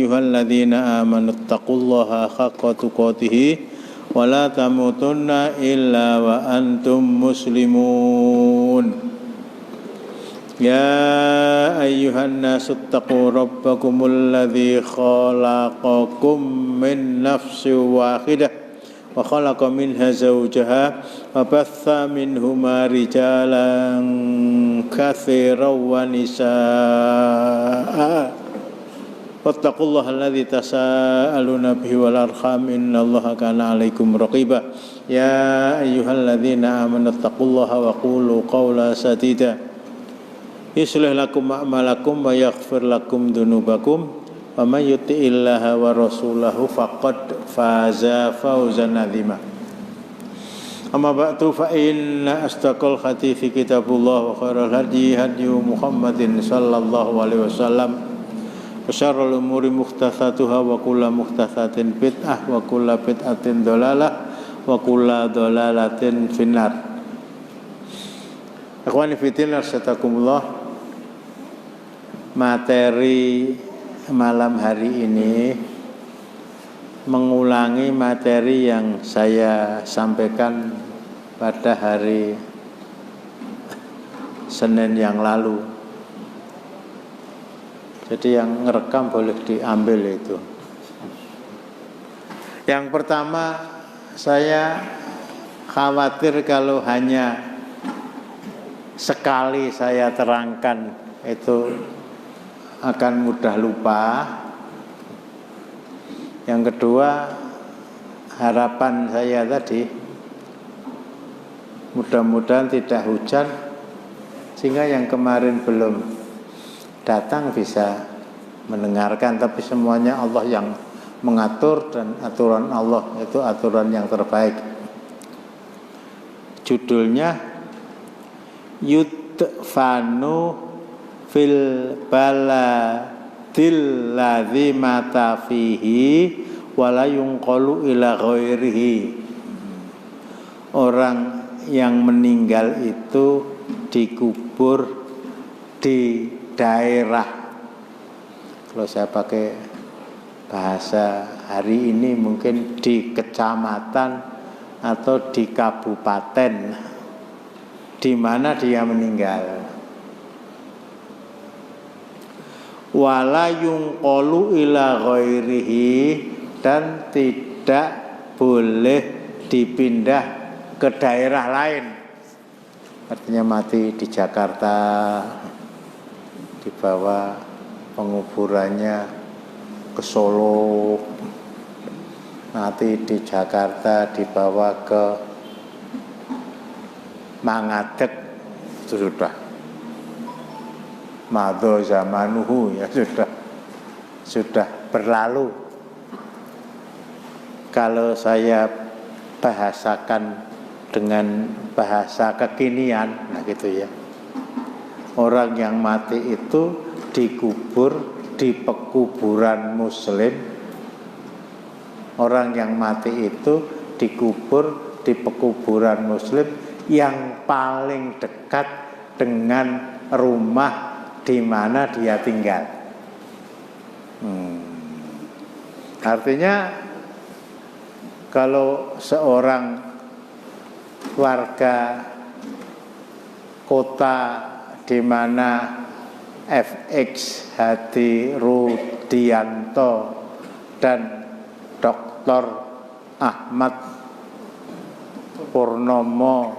ayyuhalladzina amanu taqullaha haqqa tuqatih wa la tamutunna illa wa antum muslimun. Ya ayyuhan nasu taqu rabbakumul ladzi khalaqakum min nafsin wahidah wa khalaqa minha zawjaha wa batha minhuma rijalan katsiran wa nisaa. Wattaqullaha alladzi tasaaluna bihi wal arham innallaha kana 'alaikum raqiba. Ya ayyuhalladzina amanu taqullaha wa qulu qawlan sadida. Yuslih lakum a'malakum wa yaghfir lakum dzunubakum wa may yuti'illaha wa rasulahu faqad faza fawzan 'azima. Amma ba'du fa inna astaqal hadithi kitabullah wa khairal hadi hadi Muhammadin sallallahu alaihi wasallam wa syarrul umuri muhdatsatuha wa kullu muhdatsatin bid'ah wa kullu bid'atin dhalalah wa kullu dhalalatin finnar. Akhwani fillah asyatakumullah. Materi malam hari ini mengulangi materi yang saya sampaikan pada hari Senin yang lalu. Jadi yang ngerekam boleh diambil itu. Yang pertama, saya khawatir kalau hanya sekali saya terangkan itu akan mudah lupa. Yang kedua, harapan saya tadi mudah-mudahan tidak hujan sehingga yang kemarin belum datang bisa mendengarkan, tapi semuanya Allah yang mengatur dan aturan Allah itu aturan yang terbaik. Judulnya Yudfanu fil baladil ladzi mata fihi wala yunqalu ila ghairihi. Orang yang meninggal itu dikubur di daerah, kalau saya pakai bahasa hari ini mungkin di kecamatan atau di kabupaten di mana dia meninggal. Wala yunqalu ila ghairihi, dan tidak boleh dipindah ke daerah lain. Artinya mati di Jakarta dibawa penguburannya ke Solo, mati di Jakarta dibawa ke Mangadeg, itu sudah madho zamanuhu, ya sudah berlalu. Kalau saya bahasakan dengan bahasa kekinian, nah gitu ya. Orang yang mati itu dikubur di pekuburan muslim. Orang yang mati itu dikubur di pekuburan muslim yang paling dekat dengan rumah di mana dia tinggal. Artinya kalau seorang warga kota di mana FX Hadi Rudianto dan Dr. Ahmad Purnomo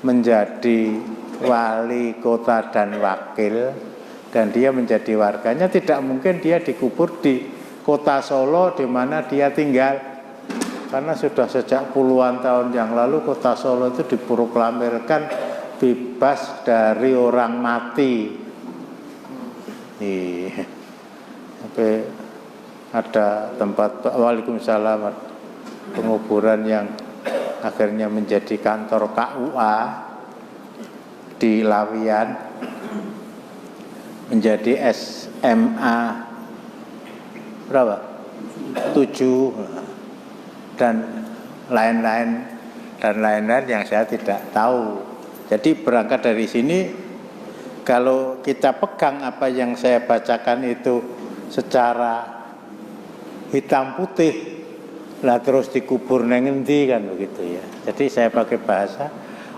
menjadi wali kota dan wakil, dan dia menjadi warganya, tidak mungkin dia dikubur di kota Solo di mana dia tinggal, karena sudah sejak puluhan tahun yang lalu kota Solo itu diproklamirkan bebas dari orang mati. Sampai ada tempat Waalaikumsalam penguburan yang akhirnya menjadi kantor KUA di Lawian, menjadi SMA berapa? 7 dan lain-lain yang saya tidak tahu. Jadi berangkat dari sini, kalau kita pegang apa yang saya bacakan itu secara hitam putih. Lah terus dikubur nang endi kan begitu ya. Jadi saya pakai bahasa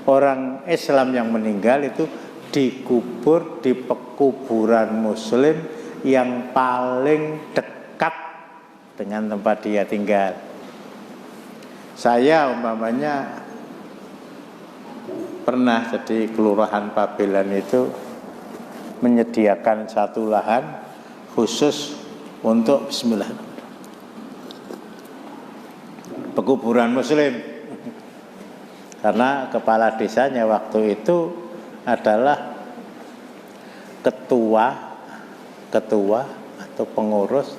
orang Islam yang meninggal itu dikubur di pekuburan muslim yang paling dekat dengan tempat dia tinggal. Saya umpamanya pernah jadi kelurahan Pabelan itu menyediakan satu lahan khusus untuk bismillah pekuburan muslim, karena kepala desanya waktu itu adalah ketua atau pengurus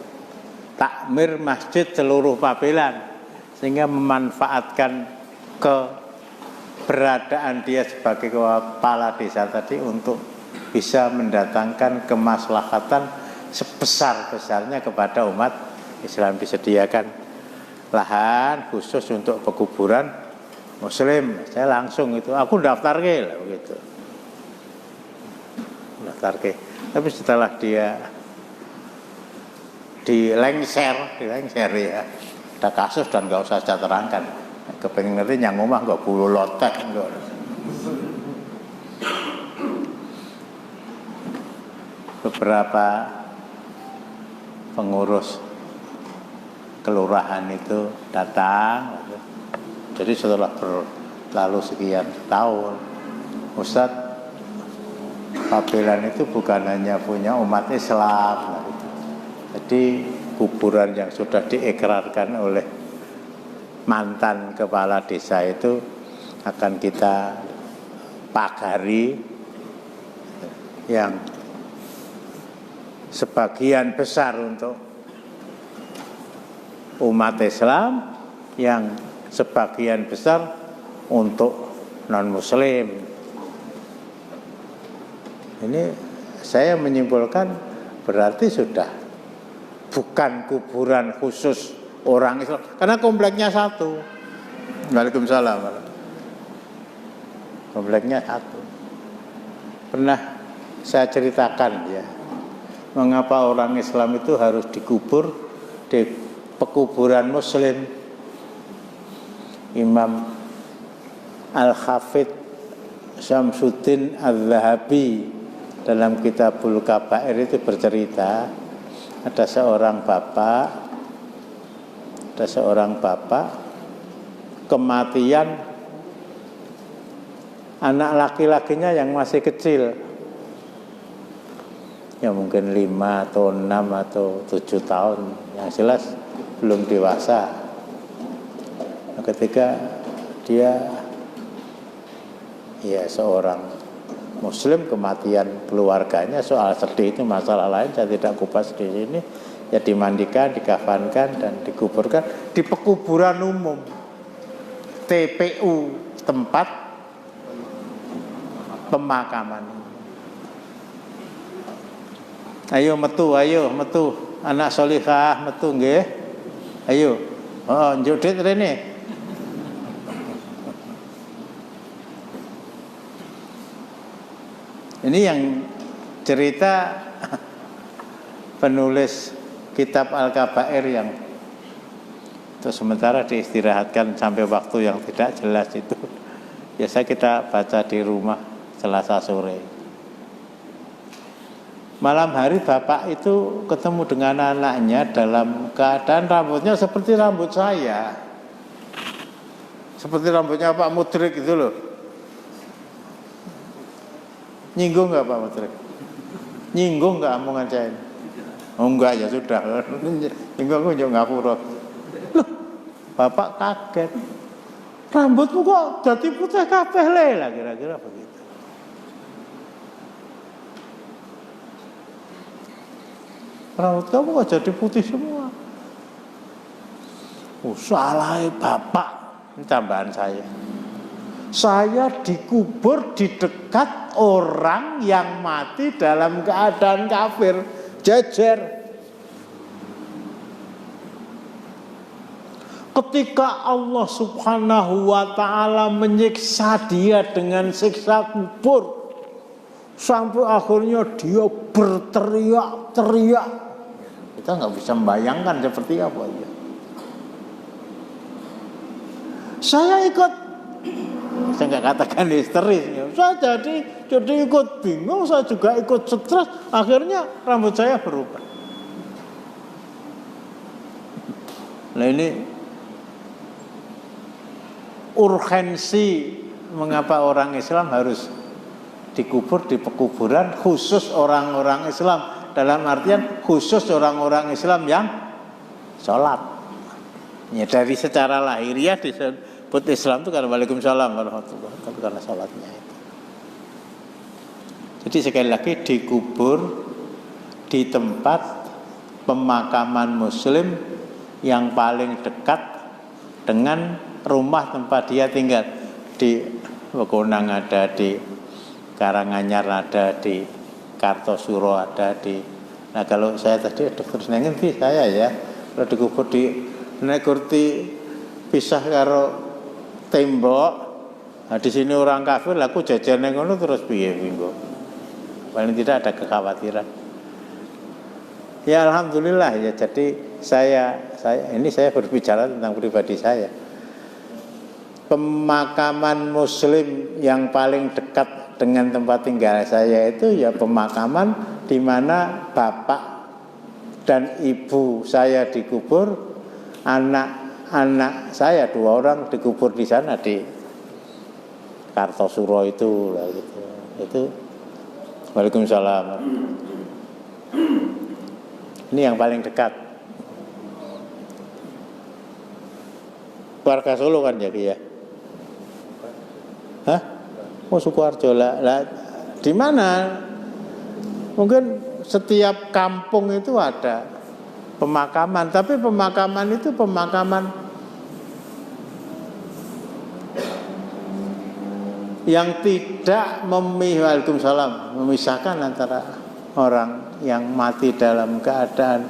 takmir masjid seluruh Pabelan, sehingga memanfaatkan keberadaan dia sebagai kepala desa tadi untuk bisa mendatangkan kemaslahatan sebesar-besarnya kepada umat Islam. Disediakan lahan khusus untuk pekuburan muslim. Saya langsung itu, aku daftar lah begitu. Daftar tapi setelah dia dilengser ya, ada kasus dan nggak usah saya terangkan. Kepengen ngerti yang ngomong nggak bulu lotek enggak. Beberapa pengurus kelurahan itu datang, jadi setelah berlalu sekian tahun, Ustadz, Pabelan itu bukan hanya punya umat Islam, jadi kuburan yang sudah diikrarkan oleh mantan kepala desa itu akan kita pagari, yang sebagian besar untuk umat Islam, yang sebagian besar untuk non-muslim. Ini saya menyimpulkan berarti sudah bukan kuburan khusus orang Islam, karena kompleknya satu. Waalaikumsalam. Kompleknya satu. Pernah saya ceritakan ya, mengapa orang Islam itu harus dikubur di pekuburan muslim. Imam Al-Hafidh Syamsuddin Al-Zahabi dalam Kitabul Kabair itu bercerita, ada seorang bapak kematian anak laki-lakinya yang masih kecil, ya mungkin 5 atau 6 atau 7 tahun, yang jelas belum dewasa. Nah, ketika dia ya seorang muslim, kematian keluarganya, soal sedih itu masalah lain, saya tidak kupas di sini. Ya dimandikan, dikafankan dan dikuburkan di pekuburan umum, TPU, tempat pemakaman. Ayo metu, anak solihah metu nggih. Ayo, njudit rene. Ini yang cerita penulis kitab Al-Kabair yang itu sementara diistirahatkan sampai waktu yang tidak jelas itu. Biasa kita baca di rumah Selasa sore. Malam hari bapak itu ketemu dengan anaknya dalam keadaan rambutnya seperti rambut saya, seperti rambutnya Pak Mudrik itu loh. Nyinggung nggak Pak Mudrik? Nyinggung nggak omongan saya? Oh enggak, ya sudah. Nyinggung aku juga ngapura. Loh, bapak kaget. Rambutmu kok jadi putih kabeh le lah, kira-kira begitu. Rambut kamu kok jadi putih semua? Salah bapak, ini tambahan saya. Saya dikubur di dekat orang yang mati dalam keadaan kafir, jejer. Ketika Allah Subhanahu wa ta'ala menyiksa dia dengan siksa kubur, sampai akhirnya dia berteriak-teriak. Kita Kita nggak bisa membayangkan seperti apa ya. Saya ikut, saya nggak katakan histeris ya. Saya jadi ikut bingung, saya juga ikut stres. Akhirnya rambut saya berubah. Nah ini urgensi mengapa orang Islam harus dikubur di pekuburan khusus orang-orang Islam, dalam artian khusus orang-orang Islam yang sholat. Ya, dari secara lahiriah disebut Islam itu karena Waalaikumsalam warahmatullahi wabarakatuh, karena sholatnya itu. Jadi sekali lagi dikubur di tempat pemakaman Muslim yang paling dekat dengan rumah tempat dia tinggal. Di Wekonang ada, di Karanganyar ada, di Kartosuro ada, nah kalau saya tadi terus ngerti saya ya, kalau dikubur di Nekurti pisah karo tembok, nah di sini orang kafir, aku jajan yang ngono terus piye minggu. Paling tidak ada kekhawatiran. Ya alhamdulillah ya, jadi saya berbicara tentang pribadi saya. Pemakaman Muslim yang paling dekat dengan tempat tinggal saya itu ya pemakaman di mana bapak dan ibu saya dikubur, anak-anak saya 2 orang dikubur di sana di Kartosuro itu lah gitu. Itu Waalaikumsalam. Ini yang paling dekat. Keluarga Solo kan ya, ya? Hah? Oh Sukoharjo lah. Di mana? Mungkin setiap kampung itu ada pemakaman, tapi pemakaman itu pemakaman yang tidak memisahkan antara orang yang mati dalam keadaan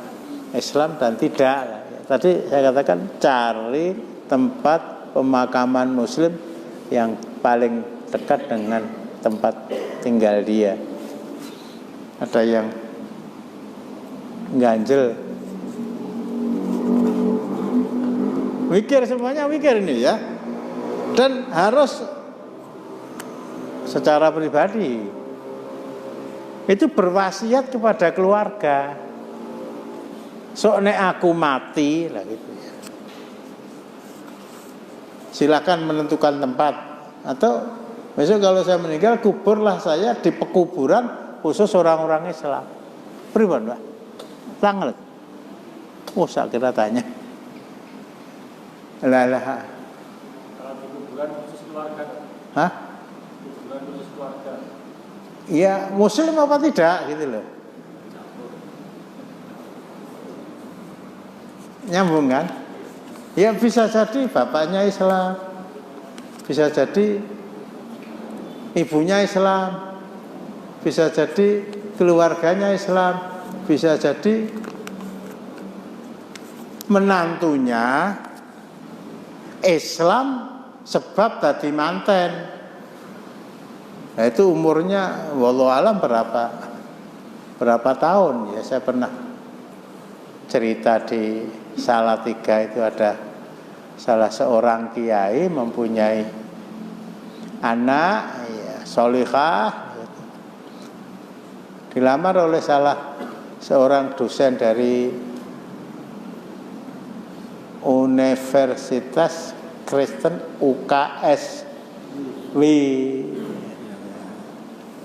Islam dan tidak. Tadi saya katakan cari tempat pemakaman Muslim yang paling dekat dengan tempat tinggal dia. Ada yang ganjel, mikir semuanya, mikir ini ya. Dan harus secara pribadi itu berwasiat kepada keluarga. Sok nek aku mati lah gitu. Silakan menentukan tempat, atau besok kalau saya meninggal kuburlah saya di pekuburan khusus orang-orang Islam. Pripun, Pak? Tanggal. Oh, saya kira tanya. Lah. Kalau di kuburan khusus keluarga. Hah? Kuburan khusus keluarga. Iya, Muslim apa tidak gitu loh. Nyambung kan? Ya bisa jadi bapaknya Islam, bisa jadi ibunya Islam, bisa jadi keluarganya Islam, bisa jadi menantunya Islam sebab tadi manten. Nah itu umurnya wallahu alam berapa tahun ya. Saya pernah cerita di Salatiga itu ada salah seorang kiai mempunyai anak ya, solihah, dilamar oleh salah seorang dosen dari Universitas Kristen UKS.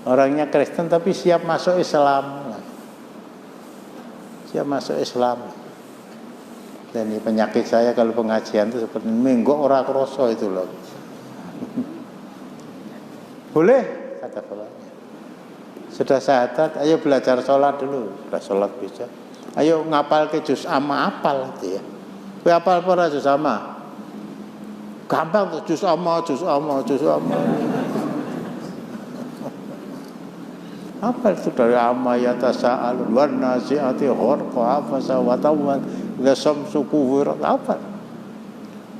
Orangnya Kristen tapi siap masuk Islam. Siap masuk Islam. Dan ini penyakit saya kalau pengajian itu seperti minggu ora kroso itu loh. Boleh kata bapaknya. Sudah syahadat, ayo belajar sholat dulu. Sudah sholat bisa. Ayo ngapal ke juz amma, apal itu ya. Kowe apal apa juz amma? Gampang tuh juz amma. Apa itu dari amma yatasa'alun wan nasi'ati ghurqa afasa wa tawwan idza samsu kuwirat, apa?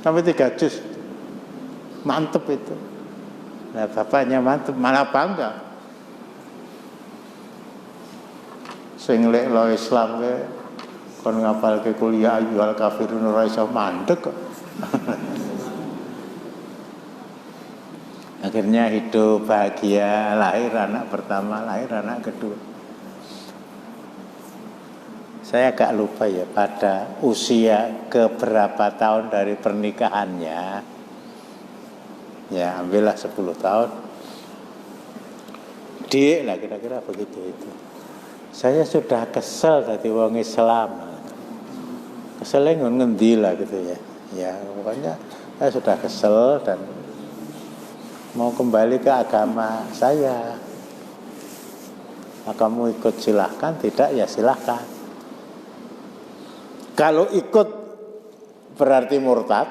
Sampai 3 juz. Mantep itu. Nah, bapaknya mantep, malah bangga. Sing lek lo Islam ke kon ngapal ke kuliah ayyuhal kafirun ora iso mandek kok. Akhirnya hidup bahagia, lahir anak pertama, lahir anak kedua. Saya agak lupa ya pada usia keberapa tahun dari pernikahannya. Ya ambillah 10 tahun. Dik lah kira-kira begitu itu. Saya sudah kesel tadi wong Islam. Keselnya ngendi lah gitu ya. Ya pokoknya saya sudah kesel dan mau kembali ke agama saya. Kamu ikut silahkan, tidak ya silahkan. Kalau ikut berarti murtad.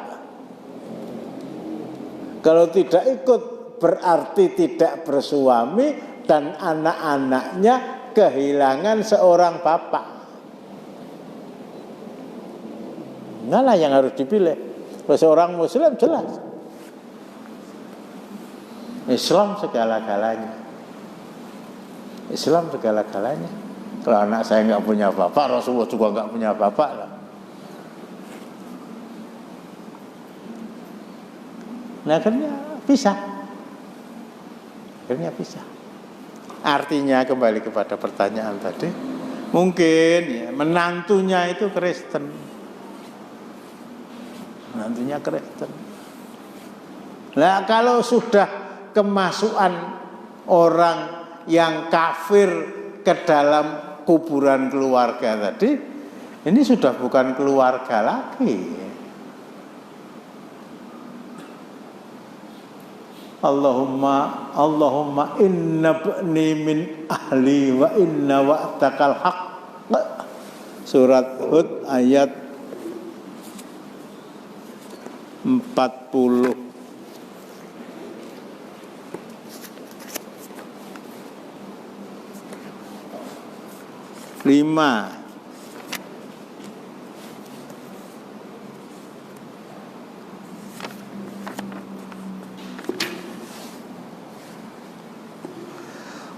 Kalau tidak ikut berarti tidak bersuami dan anak-anaknya kehilangan seorang bapak. Enggak lah yang harus dipilih. Seorang muslim jelas Islam segala-galanya. Islam segala-galanya. Kalau anak saya nggak punya bapak, Rasulullah juga nggak punya bapak lah. Nah akhirnya pisah. Artinya kembali kepada pertanyaan tadi, mungkin ya, menantunya itu Kristen. Nah kalau sudah kemasukan orang yang kafir ke dalam kuburan keluarga tadi, ini sudah bukan keluarga lagi. Allahumma inna bni min ahli wa inna wa'takal haq. Surat Hud ayat 40.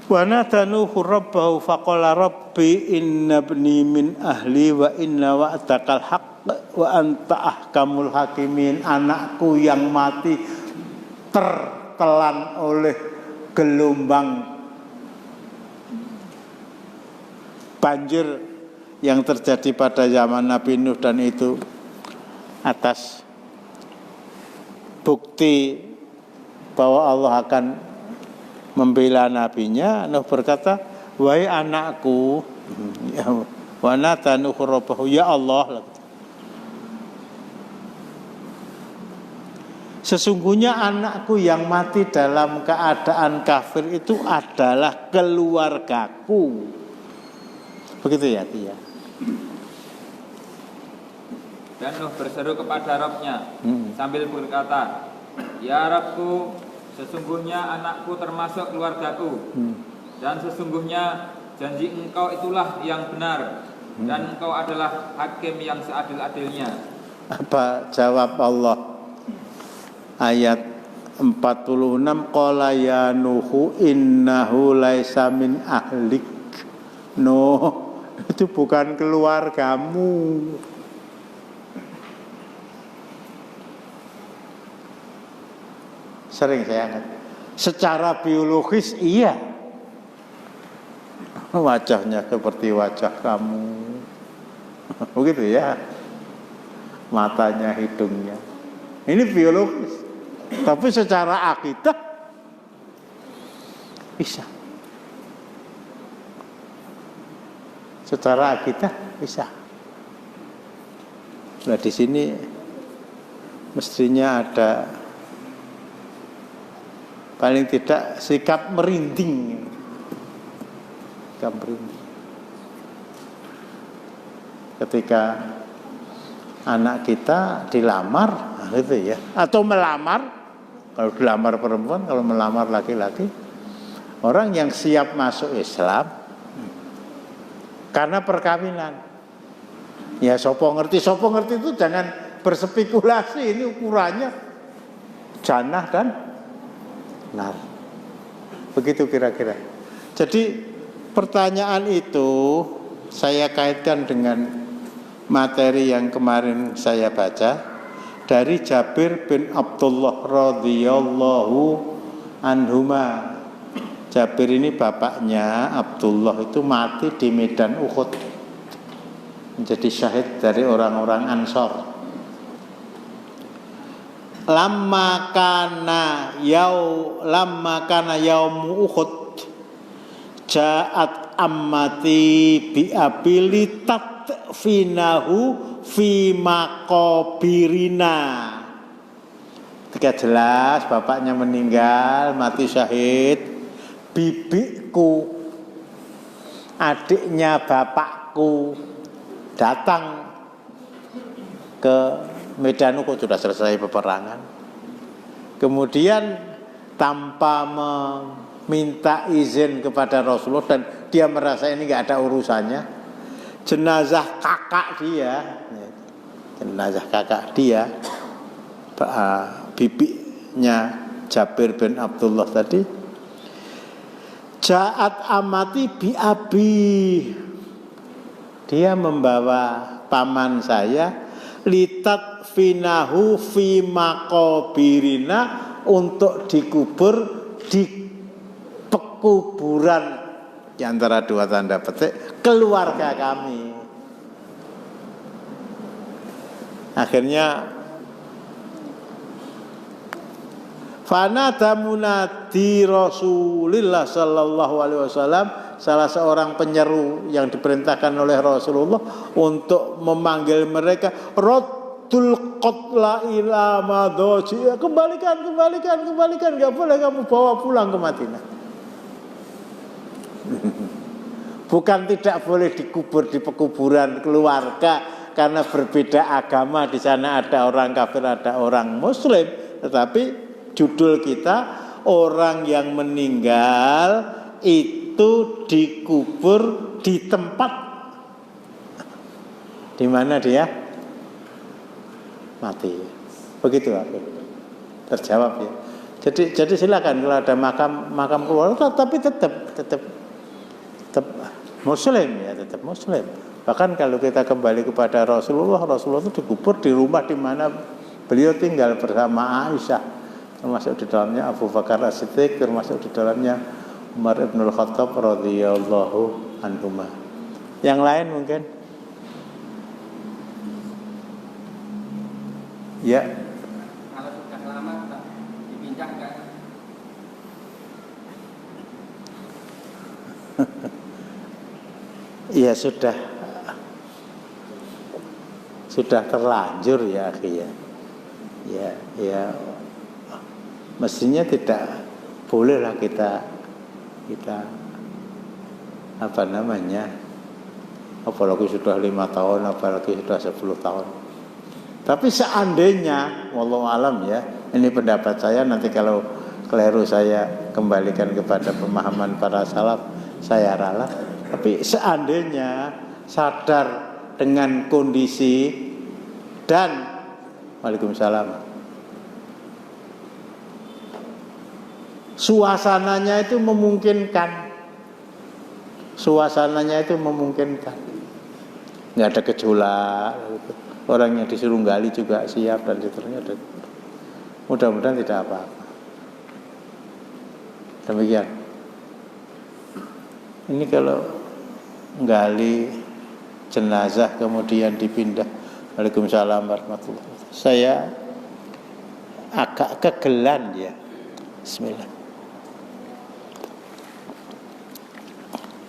Wa nadanuhu rabbahu faqala rabbi inna ibni min ahli wa inna wa'takal haqq wa anta ahkamul hakimin. Anakku yang mati tertelan oleh gelombang banjir yang terjadi pada zaman Nabi Nuh, dan itu atas bukti bahwa Allah akan membela nabinya. Nuh berkata, wahai anakku, wa nadanuhu rabbahu, ya Allah, sesungguhnya anakku yang mati dalam keadaan kafir itu adalah keluargaku. Begitu ya, Tia. Dan Nuh berseru kepada Rabb-nya sambil berkata, ya Rabbku, sesungguhnya anakku termasuk keluargaku, dan sesungguhnya janji engkau itulah yang benar, dan engkau adalah hakim yang seadil-adilnya. Apa jawab Allah? Ayat 46, qala ya Nuhu innahu laisa min ahlik. Nuh, itu bukan keluargamu. Sering saya ingat, secara biologis iya, wajahnya seperti wajah kamu, begitu ya, matanya, hidungnya, ini biologis. Tapi secara akidah bisa, secara akidah bisa. Nah di sini mestinya ada paling tidak sikap merinding. Ketika anak kita dilamar, gitu ya, atau melamar. Kalau dilamar perempuan, kalau melamar laki-laki, orang yang siap masuk Islam karena perkawinan. Ya sopo ngerti itu jangan berspekulasi, ini ukurannya jannah dan nar. Begitu kira-kira. Jadi pertanyaan itu saya kaitkan dengan materi yang kemarin saya baca dari Jabir bin Abdullah radhiyallahu anhuma. Jabir ini bapaknya Abdullah itu mati di medan Uhud, menjadi syahid dari orang-orang Ansor. Lamma kana yaumu Uhud ja'at ammati bi abilitat finahu fi maqabirina. Ketika jelas bapaknya meninggal, mati syahid, bibiku, adiknya bapakku datang ke medan Uhud, sudah selesai peperangan. Kemudian tanpa meminta izin kepada Rasulullah, dan dia merasa ini nggak ada urusannya, jenazah kakak dia, bibinya Jabir bin Abdullah tadi, ja'at amati bi abi, dia membawa paman saya litat finahu fi maqabirina, untuk dikubur di pekuburan, di antara dua tanda petik, keluarga kami. Akhirnya fanada munadi Rasulillah sallallahu alaihi wasallam, salah seorang penyeru yang diperintahkan oleh Rasulullah untuk memanggil mereka, raddul qatla ila madhaji, kembalikan, enggak boleh kamu bawa pulang ke Madinah. Bukan tidak boleh dikubur di pekuburan keluarga karena berbeda agama, di sana ada orang kafir, ada orang muslim, tetapi judul kita orang yang meninggal itu dikubur di tempat di mana dia mati. Begitu aku. Terjawab ya. Jadi silakan kalau ada makam keluarga, tapi tetap muslim ya, tetap muslim. Bahkan kalau kita kembali kepada Rasulullah itu dikubur di rumah di mana beliau tinggal bersama Aisyah, termasuk di dalamnya Abu Bakar As-Siddiq, termasuk di dalamnya Umar ibn al-Khattab radhiyallahu anhuma. Yang lain mungkin? Ya. Kalau sudah lama dipindah kan? Iya sudah terlanjur ya akhi ya. Ya mestinya tidak bolehlah kita apalagi sudah 5 tahun, apalagi sudah 10 tahun. Tapi seandainya, wallahu alam ya, ini pendapat saya, nanti kalau keliru saya kembalikan kepada pemahaman para salaf, saya ralat. Tapi seandainya sadar dengan kondisi dan Waalaikumsalam, suasananya itu memungkinkan, nggak ada gejolak, orang yang disuruh gali juga siap dan seterusnya. Mudah-mudahan tidak apa-apa. Demikian. Ini kalau gali jenazah kemudian dipindah. Waalaikumsalam warahmatullahi wabarakatuh. Saya agak kegelan ya. Bismillah.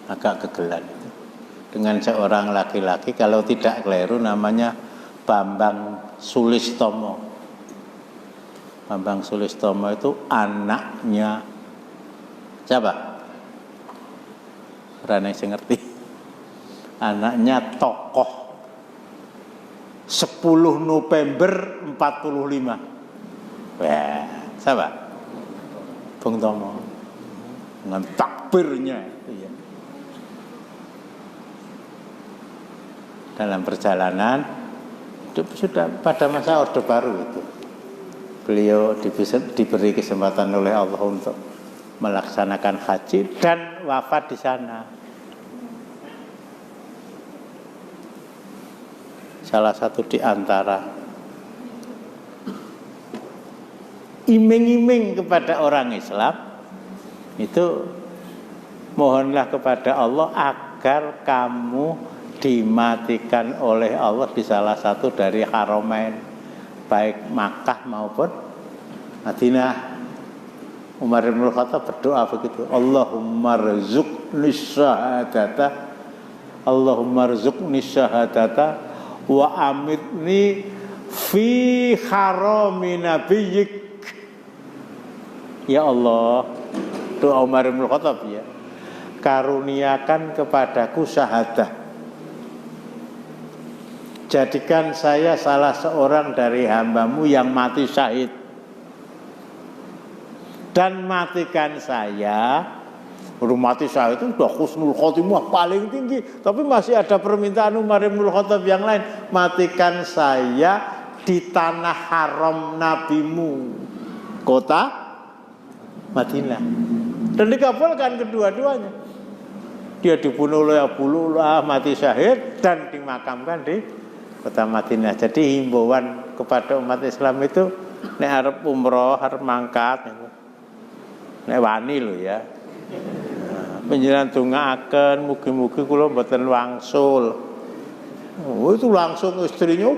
Agak kegelan itu. Dengan seorang laki-laki, kalau tidak keliru namanya Bambang Sulistomo. Bambang Sulistomo itu anaknya siapa? Rane sing ngerti. Anaknya tokoh 10 November 45. Wah, siapa? Bung Tomo. Dengan takbirnya ya. Dalam perjalanan itu sudah pada masa Orde Baru itu. Beliau diberi kesempatan oleh Allah untuk melaksanakan haji dan wafat di sana. salah satu di antara iming-iming kepada orang Islam itu, mohonlah kepada Allah agar kamu dimatikan oleh Allah di salah satu dari Haramain, baik Makkah maupun Madinah. Umar bin Khattab berdoa begitu, Allahumma rzuqni syahadata, Allahumma rzuqni syahadata wa amitni fi harami nabiyyik. Ya Allah, doa Umar bin Khattab ya, karuniakan kepadaku syahadah, jadikan saya salah seorang dari hamba-Mu yang mati syahid, dan matikan saya. Mati syahid itu sudah husnul khotimah paling tinggi, tapi masih ada permintaan Umar bin Khattab yang lain, matikan saya di tanah haram Nabi-Mu, kota Madinah. Dan dikabulkan kedua-duanya. Dia dibunuh oleh Abu Lu'lu'ah, mati syahid, dan dimakamkan di kota Madinah. Jadi himbauan kepada umat Islam itu, nek arep umroh, arep mangkat, nek wani lho ya, panjenengan dongaaken mugi-mugi kula mboten wangsul. Oh, itu langsung istrinya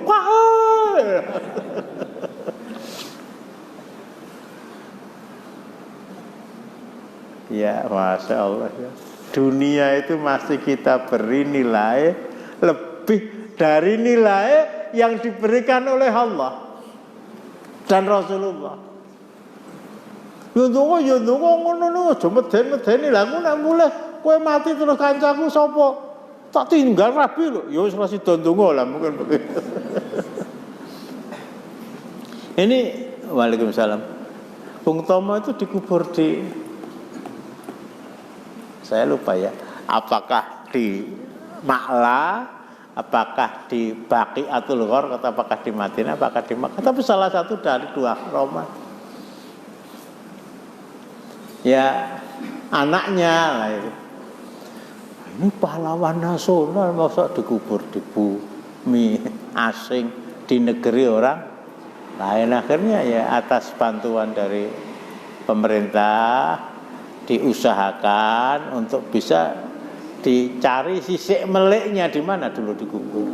ya, Masya Allah ya. Dunia itu masih kita beri nilai lebih dari nilai yang diberikan oleh Allah dan Rasulullah. Yo ndonga ngono aja meden-medeni. Lah aku nek mulih kowe mati terus kancaku sapa? Tak tinggal rabi lho. Ya wis masih ndonga lah mungkin begitu. Ini Waalaikumsalam. Bung Tomo itu dikubur di, saya lupa ya, apakah di Ma'la, apakah di Baqiatul Ghor, apakah di Madinah, apakah di Makkah, tapi salah satu dari dua Roma. Ya anaknya lah itu. Ini pahlawan nasional masa dikubur di bumi asing, di negeri orang lain. Akhirnya ya atas bantuan dari pemerintah diusahakan untuk bisa dicari sisik meliknya di mana dulu dikubur.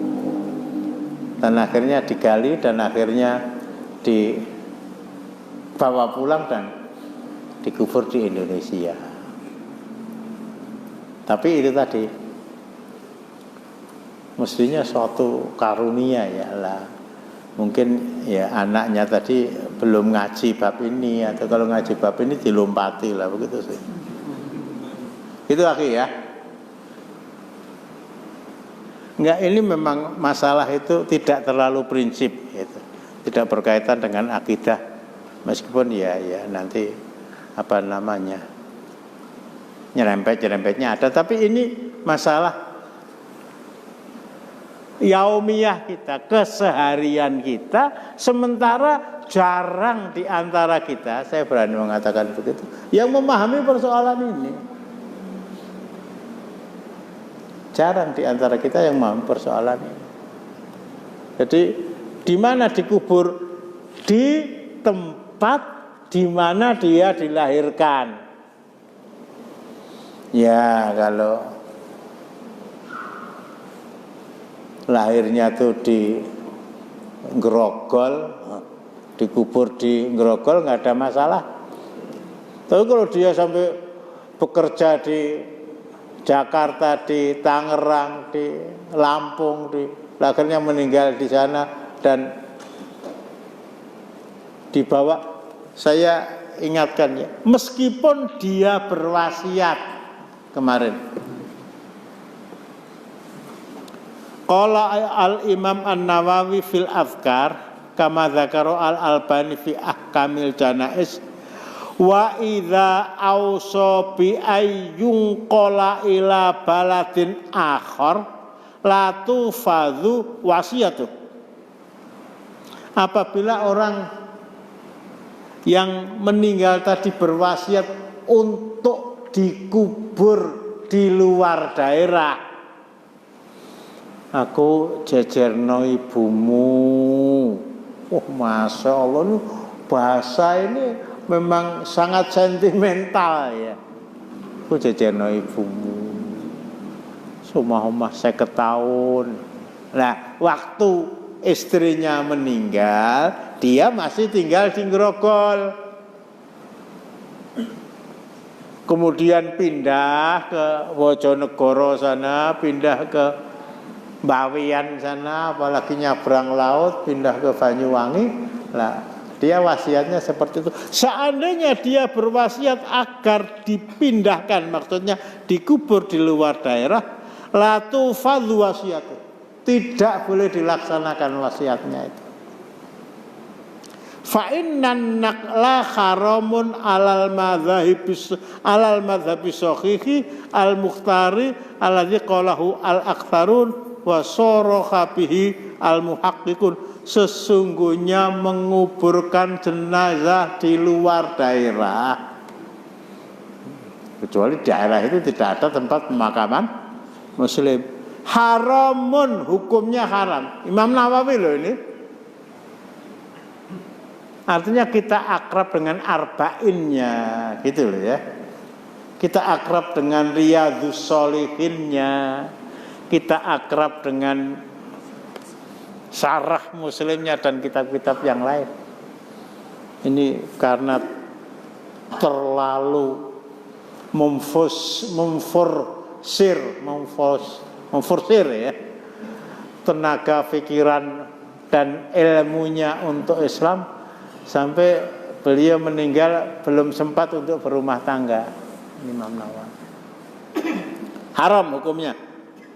Dan akhirnya digali dan akhirnya dibawa pulang dan dikubur di Indonesia. Tapi itu tadi mestinya suatu karunia ya lah. Mungkin ya anaknya tadi belum ngaji bab ini, atau kalau ngaji bab ini dilompati lah begitu sih. Itu akhi ya. Enggak, ini memang masalah itu tidak terlalu prinsip gitu. Tidak berkaitan dengan akidah. Meskipun ya nanti apa namanya, nyerempetnya ada, tapi ini masalah yaumiyah kita, keseharian kita, sementara jarang di antara kita, saya berani mengatakan begitu, yang memahami persoalan ini. Jarang di antara kita yang memahami persoalan ini. Jadi di mana dikubur? Di tempat di mana dia dilahirkan. Ya, kalau lahirnya tuh di Grogol, dikubur di Grogol nggak ada masalah. Tapi kalau dia sampai bekerja di Jakarta, di Tangerang, di Lampung, akhirnya meninggal di sana dan dibawa. Saya ingatkan ya, meskipun dia berwasiat kemarin. Qala al-Imam An-Nawawi fil Adhkar kama dzakara al-Albani fi Ahkamil Janaiz, wa idza ausa bi ayyun qala ila baladin akhar la tufadhu wasiyatu. Apabila orang yang meninggal tadi berwasiat untuk dikubur di luar daerah, Aku jejerno ibumu. Oh, Masya Allah, ini bahasa ini memang sangat sentimental ya. Aku jejerno ibumu Sumah-umah 50 tahun. Nah, waktu istrinya meninggal, dia masih tinggal di Grogol. Kemudian pindah ke Bojonegoro sana, pindah ke Bawean sana, apalagi nyabrang laut, pindah ke Banyuwangi. Lah, dia wasiatnya seperti itu. Seandainya dia berwasiat agar dipindahkan, maksudnya dikubur di luar daerah, la tufadhu wasiatu. Tidak boleh dilaksanakan wasiatnya itu. Fa innan naqla haramun alal madhabi sahihi al mukhtari alladzi qalahu al aktsarun wa saraha bihi al muhaqqiqun. Sesungguhnya menguburkan jenazah di luar daerah, kecuali daerah itu tidak ada tempat pemakaman muslim, haramun, hukumnya haram. Imam Nawawi loh ini. Artinya kita akrab dengan arba'innya, gitu loh ya. Kita akrab dengan riyadhus sholihinnya, kita akrab dengan syarah muslimnya dan kitab-kitab yang lain. Ini karena terlalu memforsir ya tenaga pikiran dan ilmunya untuk Islam, sampai beliau meninggal belum sempat untuk berumah tangga. Imam Nawawi. Haram hukumnya,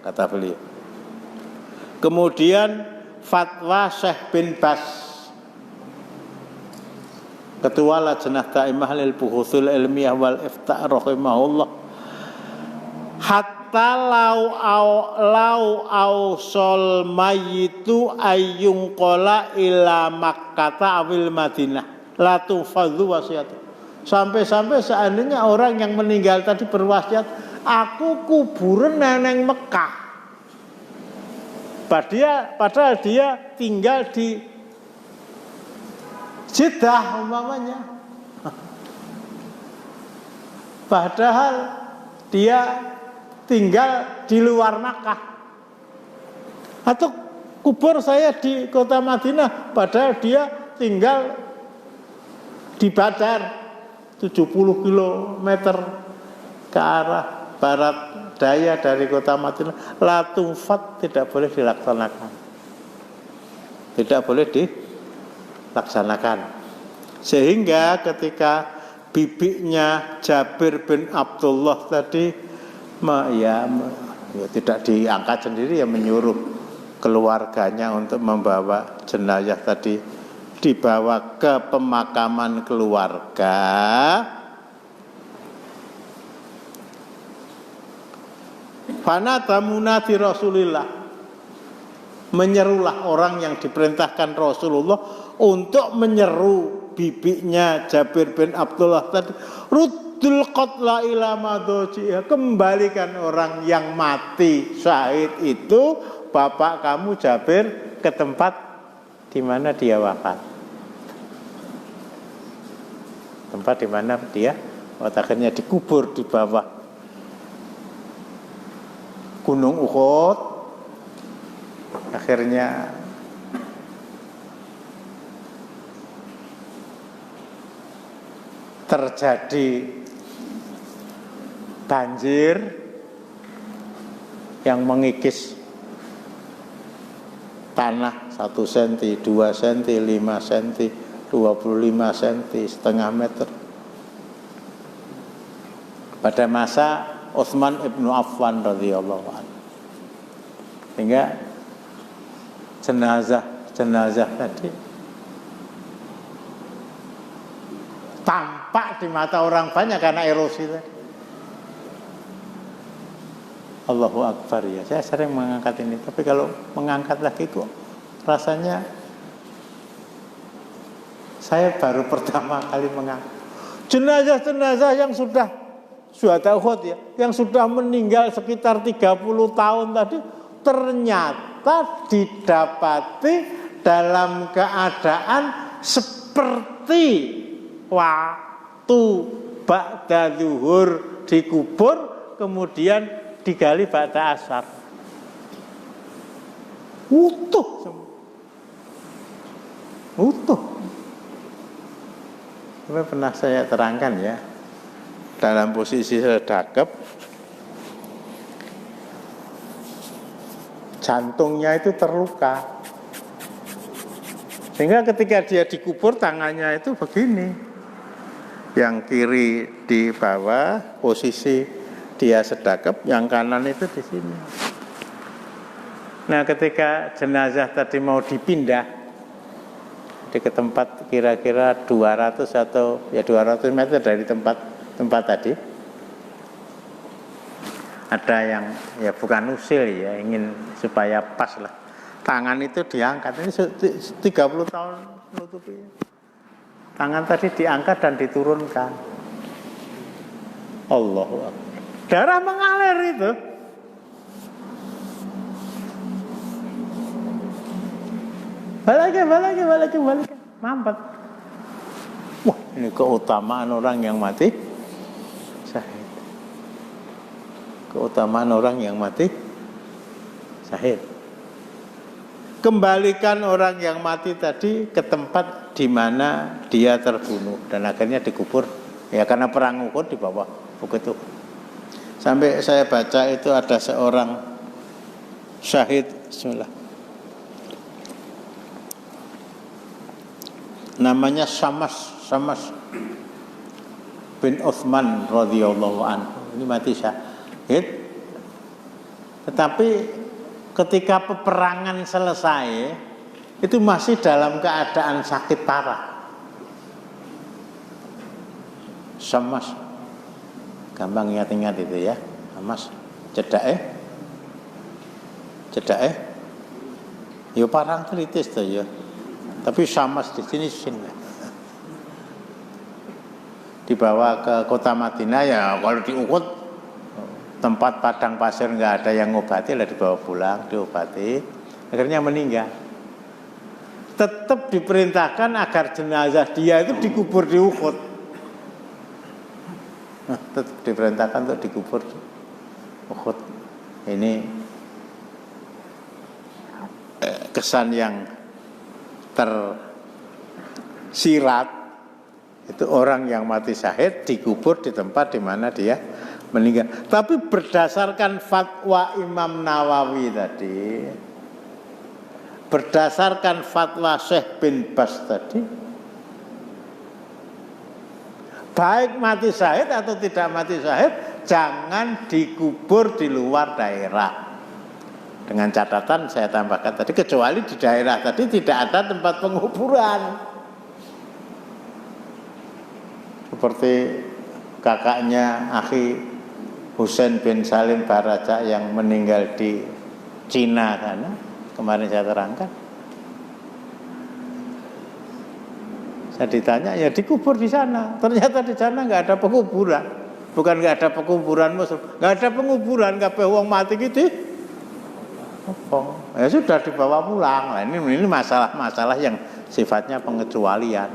kata beliau. Kemudian fatwa Syekh bin Bas, Ketua Lajnah Daimah lil Buhuthul Ilmiyah wal Ifta' rahimahullah, hatta lau ausol mayitu ayyung qala ila Makkah awil Madinah la tufadhu wasiatu. Sampai-sampai seandainya orang yang meninggal tadi berwasiat, aku kuburan neneng Mekah, padahal dia tinggal di Jeddah umpamanya, padahal dia tinggal di luar Makkah. Atau kubur saya di kota Madinah, padahal dia tinggal di Badar 70 km ke arah barat daya dari kota Madinah. La tufat, tidak boleh dilaksanakan. Tidak boleh dilaksanakan. Sehingga ketika bibiknya Jabir bin Abdullah tadi ya tidak diangkat sendiri, ya menyuruh keluarganya untuk membawa jenazah tadi dibawa ke pemakaman keluarga. Fanada munadi Rasulillah, menyerulah orang yang diperintahkan Rasulullah untuk menyeru bibiknya Jabir bin Abdullah tadi, ruddul qatla ila madhajiha, kembalikan orang yang mati syahid itu, bapak kamu Jabir, ke tempat di mana dia wafat. Tempat di mana dia akhirnya dikubur di bawah Gunung Uhud. Akhirnya terjadi banjir yang mengikis tanah 1 cm, 2 cm, 5 cm, 25 cm, setengah meter. Pada masa Utsman ibnu Affan radhiyallahu anhu. Sehingga jenazah tadi tampak di mata orang banyak karena erosi tadi. Allahu Akbar ya. Saya sering mengangkat ini, tapi kalau mengangkat lagi kok rasanya saya baru pertama kali mengangkat jenazah-jenazah yang sudah syuhada Uhud ya, yang sudah meninggal sekitar 30 tahun tadi, ternyata didapati dalam keadaan seperti waktu ba'da zuhur dikubur kemudian digali ba'da asar. Utuh semua. Utuh. Ini pernah saya terangkan ya. Dalam posisi sedekap, jantungnya itu terluka. Sehingga ketika dia dikubur tangannya itu begini. Yang kiri di bawah posisi dia sedekap, yang kanan itu di sini. Nah, ketika jenazah tadi mau dipindah ke tempat kira-kira 200 atau ya 200 meter dari tempat tadi, ada yang ya bukan usil ya, ingin supaya pas lah. Tangan itu diangkat, ini 30 tahun menutupi. Tangan tadi diangkat dan diturunkan. Allahu Akbar. Darah mengalir itu. Balik. Mampet. Wah, ini keutamaan orang yang mati syahid. Keutamaan orang yang mati syahid. Kembalikan orang yang mati tadi ke tempat di mana dia terbunuh dan akhirnya dikubur. Ya karena perang Uhud di bawah bukit itu. Sampai saya baca itu ada seorang syahid, bismillah. Namanya Samas bin Utsman radhiyallahu anhu. Ini mati syahid. Tetapi ketika peperangan selesai itu masih dalam keadaan sakit parah. Samas, gampang ingat-ingat itu ya. Samas, cedak yo parang kritis tuh ya. Tapi Samas di sini dibawa ke kota Madinah ya. Kalau di Uhud tempat padang pasir nggak ada yang ngobati, lah dibawa pulang, diobati, akhirnya meninggal. Tetap diperintahkan agar jenazah dia itu dikubur di Uhud. Tetap diperintahkan untuk dikubur di Uhud. Ini kesan yang tersirat itu orang yang mati syahid dikubur di tempat di mana dia meninggal. Tapi berdasarkan fatwa Imam Nawawi tadi, berdasarkan fatwa Syekh bin Bas tadi, baik mati syahid atau tidak mati syahid, jangan dikubur di luar daerah. Dengan catatan saya tambahkan tadi, kecuali di daerah tadi tidak ada tempat penguburan. Seperti kakaknya Akhi Husain bin Salim Baraja yang meninggal di Cina sana, kemarin saya terangkan. Saya ditanya, ya dikubur di sana. Ternyata di sana nggak ada penguburan. Bukan nggak ada penguburan muslim, nggak ada penguburan, kabeh wong mati gitu. Ya sudah dibawa pulang. Nah, ini masalah-masalah yang sifatnya pengecualian.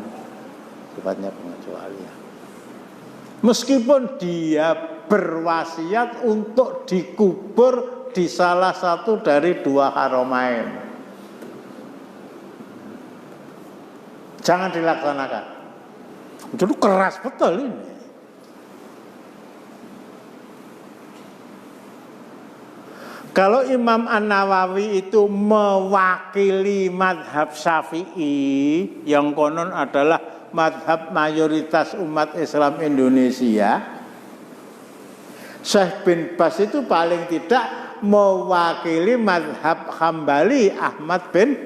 Meskipun dia berwasiat untuk dikubur di salah satu dari dua haramain, jangan dilaksanakan. Itu keras betul ini. Kalau Imam An-Nawawi itu mewakili madhab Syafi'i yang konon adalah madhab mayoritas umat Islam Indonesia, Syekh bin Bas itu paling tidak mewakili madhab Hambali Ahmad bin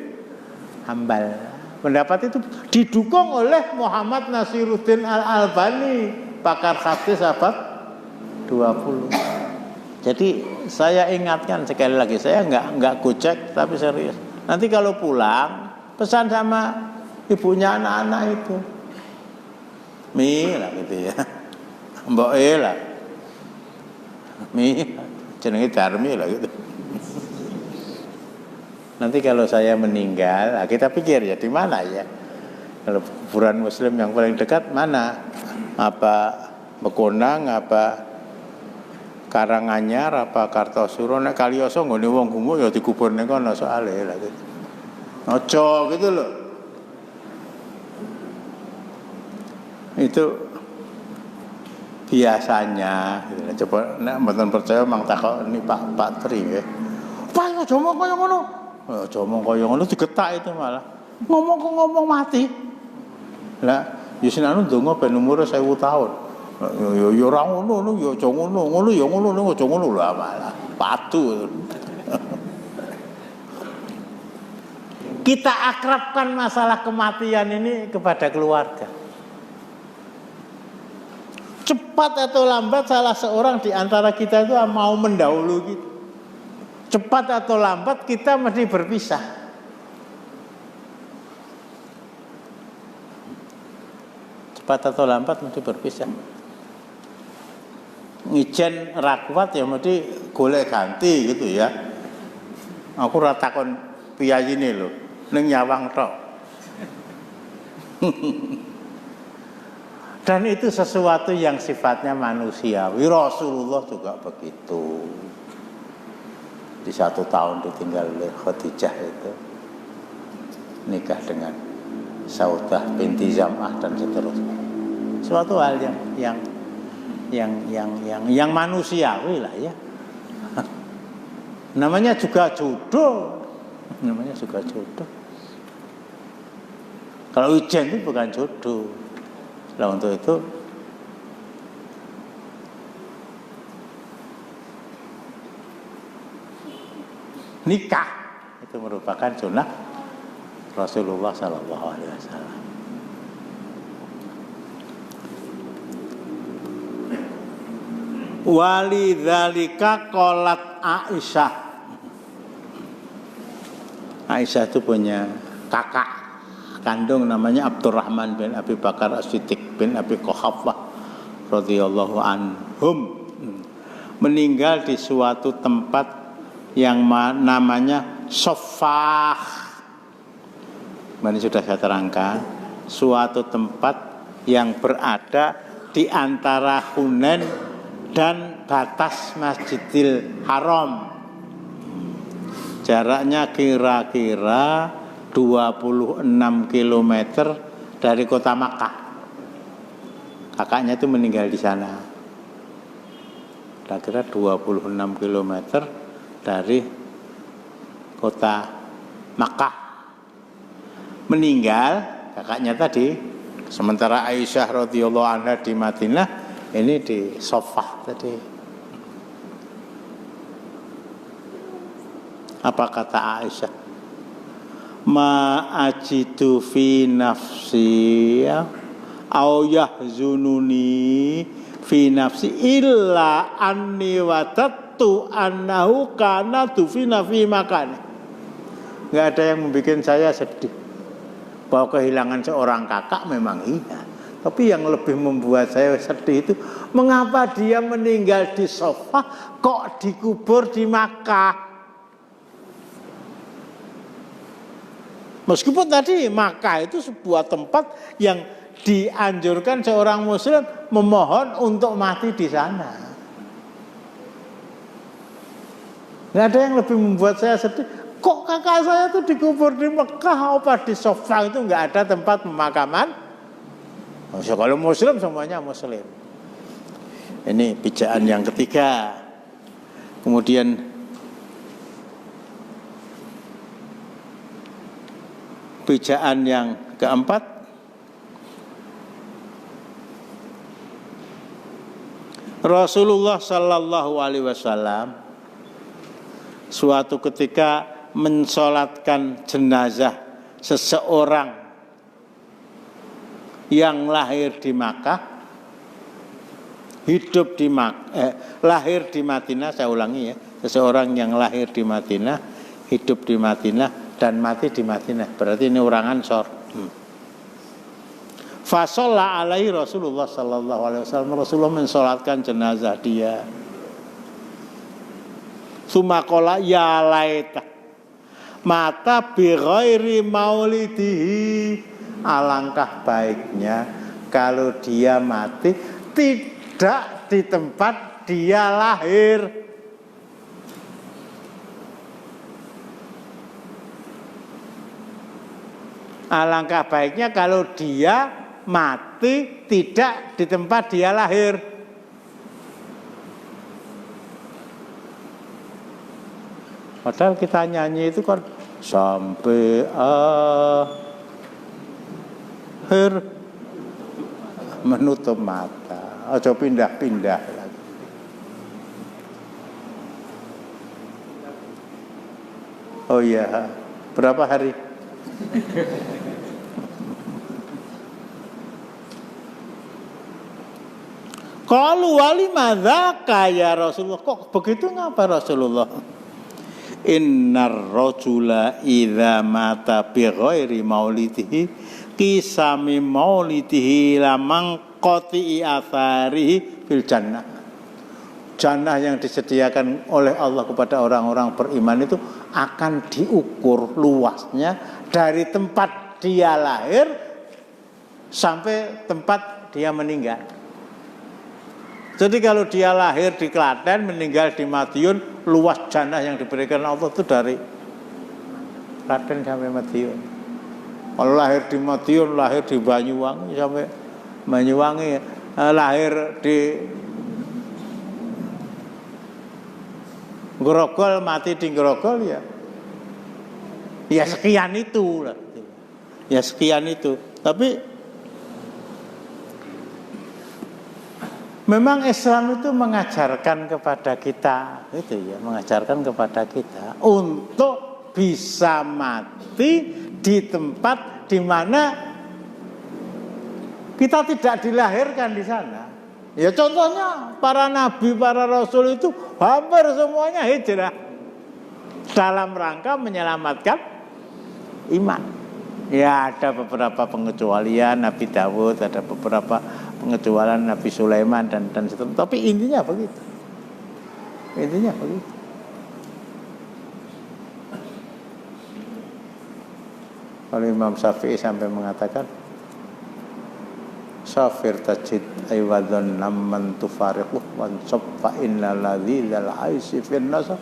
Hambal. Pendapat itu didukung oleh Muhammad Nasiruddin Al-Albani, pakar hadis abad 20. Jadi saya ingatkan sekali lagi, saya nggak gocek tapi serius. Nanti kalau pulang pesan sama ibunya anak-anak itu, Mi lah gitu ya, Mbok lah, Mi jenenge Darmi lah gitu. nanti kalau saya meninggal, nah kita pikir ya di mana ya? Kalau kuburan Muslim yang paling dekat mana? Apa Bekonang, apa Karanganyar, apa Kartosuro? Nek Kaliyoso nggone wong gumu ya dikubur ning kono soalé lha gitu. Ojo gitu loh. Itu biasanya gitu. Coba nek mboten percaya mang takok ini Pak Tri nggih. Pak aja ngomong kaya ngono. Aja ngomong kaya ngono digetak itu malah. Ngomong kok ngomong mati. Lah, ya sinanu ndonga ben umure 1000 tahun. Ya ora ngono, ya aja ngono, ngono ya ngono, aja ngono lho malah. Patu. Kita akrabkan masalah kematian ini kepada keluarga. Cepat atau lambat salah seorang di antara kita itu mau mendahului kita. Cepat atau lambat kita mesti berpisah. Cepat atau lambat mesti berpisah. Ngijen ra kuat ya mesti golek ganti gitu ya. Aku ora takon piyayine lho, ning nyawang tok. Dan itu sesuatu yang sifatnya manusiawi. Rasulullah juga begitu. Di 1 tahun ditinggal oleh Khadijah itu nikah dengan Saudah binti Zam'ah dan seterusnya. Suatu hal yang manusiawi lah ya. Namanya juga jodoh. Namanya juga jodoh. Kalau Ijen itu bukan jodoh. Nah untuk itu nikah itu merupakan sunnah Rasulullah Sallallahu Alaihi Wasallam. Walidzalika qalat Aisyah. Aisyah itu punya kakak kandung namanya Abdurrahman bin Abi Bakar As-Siddiq bin Abi Quhafah radhiyallahu anhum. Meninggal di suatu tempat yang namanya Sofah. Ini sudah saya terangkan, suatu tempat yang berada di antara Hunain dan batas Masjidil Haram. Jaraknya kira-kira 26 km dari kota Makkah. Kakaknya itu meninggal di sana. Kira-kira 26 km dari kota Makkah. Meninggal kakaknya tadi, sementara Aisyah radhiyallahu anha di Madinah, ini di Sofah tadi. Apa kata Aisyah? Ma ajidu fi nafsi au yahzununi fi nafsi illa anni wadattu annahu kana dufina fi makani. Enggak ada yang membuat saya sedih. Bahwa kehilangan seorang kakak memang iya, tapi yang lebih membuat saya sedih itu mengapa dia meninggal di Sofah kok dikubur di Makkah. Meskipun tadi Makkah itu sebuah tempat yang dianjurkan seorang muslim memohon untuk mati di sana. Nggak ada yang lebih membuat saya sedih. Kok kakak saya itu dikubur di Mekah, apa di Sofah itu nggak ada tempat pemakaman? Kalau muslim semuanya muslim. Ini pijaan yang ketiga. Kemudian pijaan yang keempat, Rasulullah Sallallahu Alaihi Wasallam suatu ketika mensolatkan jenazah seseorang yang lahir di Makkah, hidup di lahir di Madinah. Saya ulangi ya, seseorang yang lahir di Madinah, hidup di Madinah dan mati di Madinah. Berarti ini orang Ansor. Fa shalla alaihi Rasulullah sallallahu alaihi wasallam. Rasulullah mensolatkan jenazah dia. Summa qala ya laita mata bi ghairi maulidihi. Alangkah baiknya kalau dia mati tidak di tempat dia lahir. Alangkah baiknya kalau dia mati tidak di tempat dia lahir. Padahal kita nyanyi itu kan sampai akhir menutup mata, aja pindah-pindah lagi. Oh iya, berapa hari? Qalu wali madzaka ya Rasulullah. Kok begitu ngapa Rasulullah? Innar rajula idza mata bi ghairi maulidihi qisami maulidihi lamang qati atharihi fil jannah. Jannah yang disediakan oleh Allah kepada orang-orang beriman itu akan diukur luasnya dari tempat dia lahir sampai tempat dia meninggal. Jadi kalau dia lahir di Klaten, meninggal di Madiun, luas jannah yang diberikan Allah itu dari Klaten sampai Madiun. Kalau lahir di Madiun, lahir di Banyuwangi sampai Banyuwangi, lahir di Grogol, mati di Grogol ya sekian itu lah. Ya sekian itu. Tapi memang Islam itu mengajarkan kepada kita, itu ya, mengajarkan kepada kita untuk bisa mati di tempat di mana kita tidak dilahirkan di sana. Ya contohnya para nabi, para rasul itu hampir semuanya hijrah dalam rangka menyelamatkan iman. Ya ada beberapa pengecualian, Nabi Dawud, ada beberapa pengecualian Nabi Sulaiman dan seterusnya. Tapi intinya begitu. Intinya begitu. Kalau Imam Syafi'i sampai mengatakan Safir tajid aywadhan namman tufariquh wan sabfa innal ladzi lal aisi fin nasab.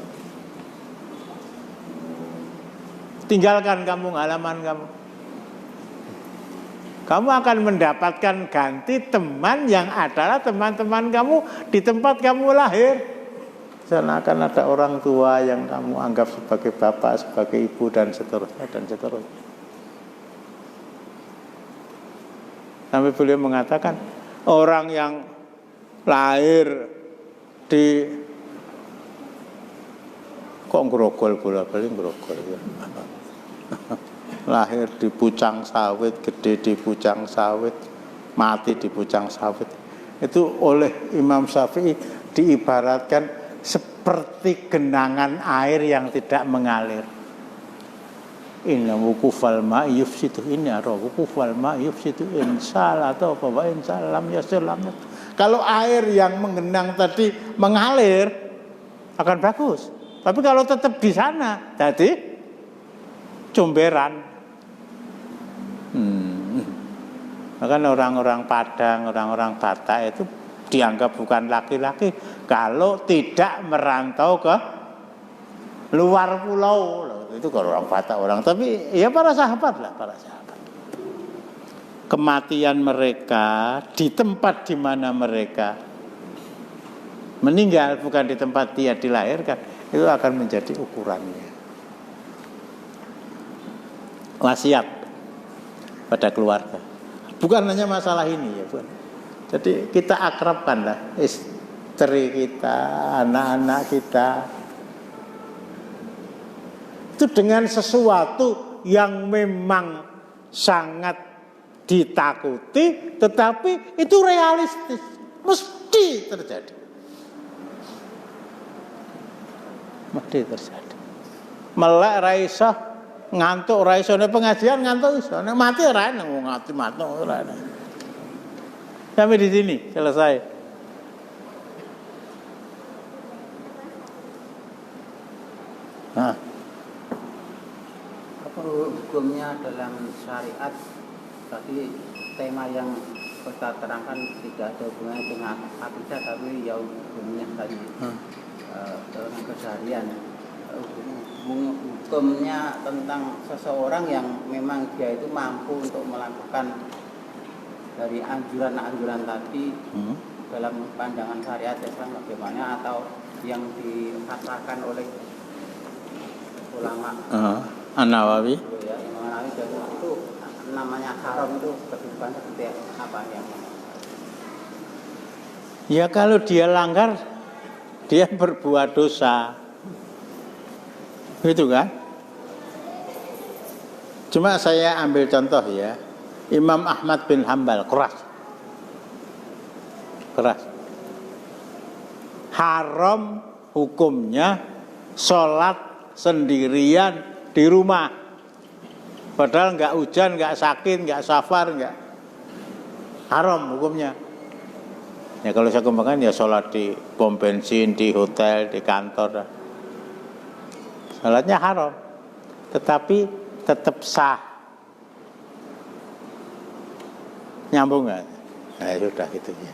Tinggalkan kampung halaman kamu. Kamu akan mendapatkan ganti teman yang adalah teman-teman kamu di tempat kamu lahir. Sana akan ada orang tua yang kamu anggap sebagai bapak, sebagai ibu dan seterusnya dan seterusnya. Sampai beliau mengatakan orang yang lahir di Grogol bola-balik Grogol ya. Lahir di Pucang Sawit, gede di Pucang Sawit, mati di Pucang Sawit. Itu oleh Imam Syafi'i diibaratkan seperti genangan air yang tidak mengalir. Inna wukufal ma'i yufsitu, ini ada wukufal ma'i yufsitu insal atau apa wa insal lam yasir lam. Kalau air yang mengenang tadi mengalir akan bagus. Tapi kalau tetap di sana jadi comberan. Bahkan orang-orang Padang, orang-orang Batak itu dianggap bukan laki-laki kalau tidak merantau ke luar pulau. Itu kalau orang Batak orang, tapi ya para sahabat lah, para sahabat. Kematian mereka di tempat di mana mereka meninggal, bukan di tempat dia dilahirkan, itu akan menjadi ukurannya. Wasiat pada keluarga. Bukan hanya masalah ini ya, Bu. Jadi kita akrabkanlah istri kita, anak-anak kita itu dengan sesuatu yang memang sangat ditakuti, tetapi itu realistis, mesti terjadi. Mesti terjadi. Melek raisah, ngantuk raisah, pengajian ngantuk iso, mati ora nang ngati matuk ora. Sampai di sini selesai. Nah. hukumnya dalam syariat tadi tema yang kita terangkan tidak ada hubungannya dengan akidah tapi ya hukumnya tadi dalam keseharian. Hukumnya tentang seseorang yang memang dia itu mampu untuk melakukan dari anjuran-anjuran tadi dalam pandangan syariat Islam bagaimana, atau yang dikatakan oleh ulama An-Nawawi. ya, Imam Nawawi itu namanya haram, itu kedudukan seperti apa yang? Ya kalau dia langgar, dia berbuat dosa, gitu kan? Cuma saya ambil contoh ya, Imam Ahmad bin Hambal keras, haram hukumnya sholat sendirian di rumah, padahal nggak hujan, nggak sakit, nggak safar, nggak, haram hukumnya. Ya kalau saya kembangkan ya sholat di pom bensin, di hotel, di kantor, sholatnya haram, tetapi tetap sah. Nyambung nggak? Nah sudah gitu ya.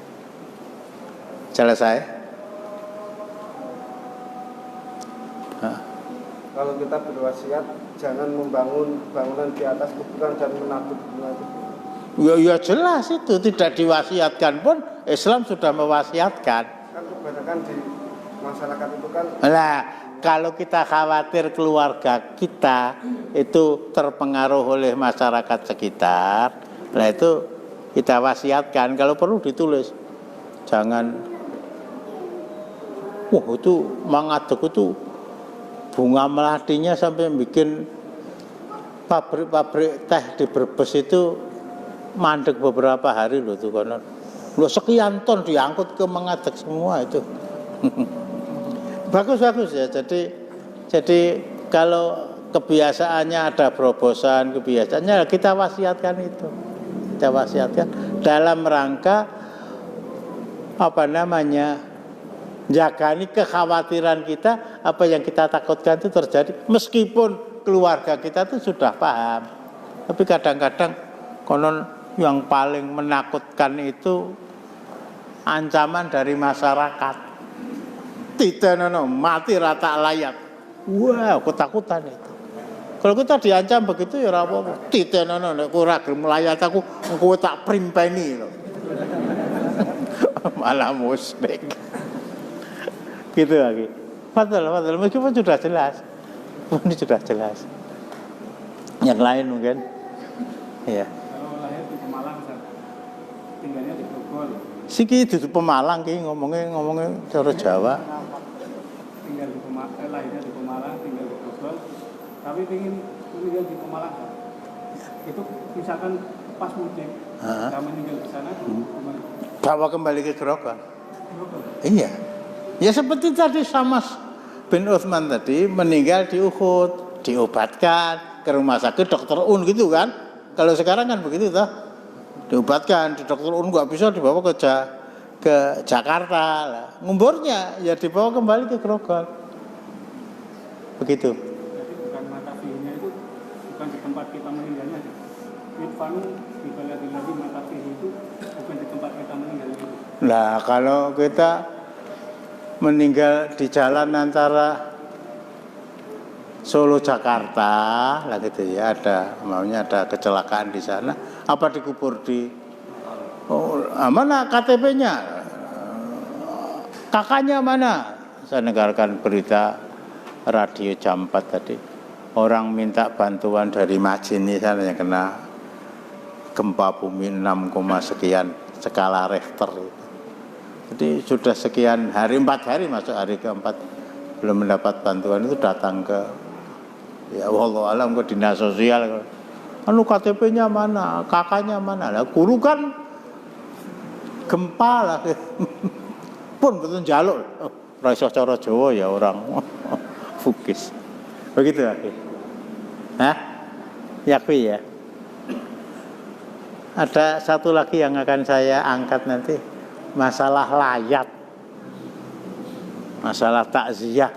Selesai. Kalau kita berwasiat jangan membangun bangunan di atas kuburan dan menabur bunga itu. Ya jelas itu, tidak diwasiatkan pun Islam sudah mewasiatkan. Kan kebanyakan di masyarakat itu kan. Nah, kalau kita khawatir keluarga kita itu terpengaruh oleh masyarakat sekitar, nah itu kita wasiatkan, kalau perlu ditulis. Jangan, itu mangadek itu bunga melatinya sampai bikin pabrik-pabrik teh di Brebes itu mandek beberapa hari loh tuh, konon. Loh sekian ton diangkut ke Mengadek semua itu. Bagus ya. Jadi kalau kebiasaannya ada berobosan, kebiasaannya kita wasiatkan itu. Kita wasiatkan dalam rangka jagani kekhawatiran kita, apa yang kita takutkan itu terjadi, meskipun keluarga kita itu sudah paham. Tapi kadang-kadang konon yang paling menakutkan itu ancaman dari masyarakat. Titenono mati rata layak. Wah, ketakutan itu. Kalau kita diancam begitu ya ora apa-apa. Titenono nek ora gelem layat aku engko tak primpeni lho. Malah musyrik. Gitu lagi. Betul. Meskipun sudah jelas. Ini sudah jelas. Yang lain mungkin. Iya. Kalau lahir di Pemalang, tinggalnya di Bogor. Siki di Pemalang ki ngomongnya cara Jawa. Tinggal di Pemalang, lahirnya di Pemalang, tinggal di Bogor. Tapi ingin tinggal di Pemalang. Itu misalkan pas mudik, kita meninggal di sana, Bawa kembali ke Grogol. Iya. Ya seperti tadi Samas bin Utsman tadi meninggal di Uhud, diobatkan ke rumah sakit Dr. Un gitu kan. Kalau sekarang kan begitu toh. Diobatkan di Dr. Un, nggak bisa dibawa ke Jakarta lah. Ngumburnya ya dibawa kembali ke Grogol. Begitu. Jadi bukan matafinya itu bukan di tempat kita meninggalnya. Irfanu di baladil ladzi matafihi itu bukan di tempat kita meninggal itu. Nah, kalau kita meninggal di jalan antara Solo Jakarta lah gitu ya, ada kecelakaan di sana, apa dikubur di mana KTP-nya, kakaknya mana? Saya dengarkan berita radio jam 4 tadi, orang minta bantuan dari Majene sana yang kena gempa bumi 6, sekian skala Richter. Jadi sudah sekian hari, 4 hari masuk hari keempat belum mendapat bantuan, itu datang ke ya wallahu alam ke dinas sosial. Anu KTP-nya mana, kakaknya mana? Lah guru kan gempa lah. Pun betul njaluk. Ora iso cara Jawa ya orang fukis. Begitu ya. Hah? Yakfi ya. Ada satu lagi yang akan saya angkat nanti, masalah layat, masalah takziah.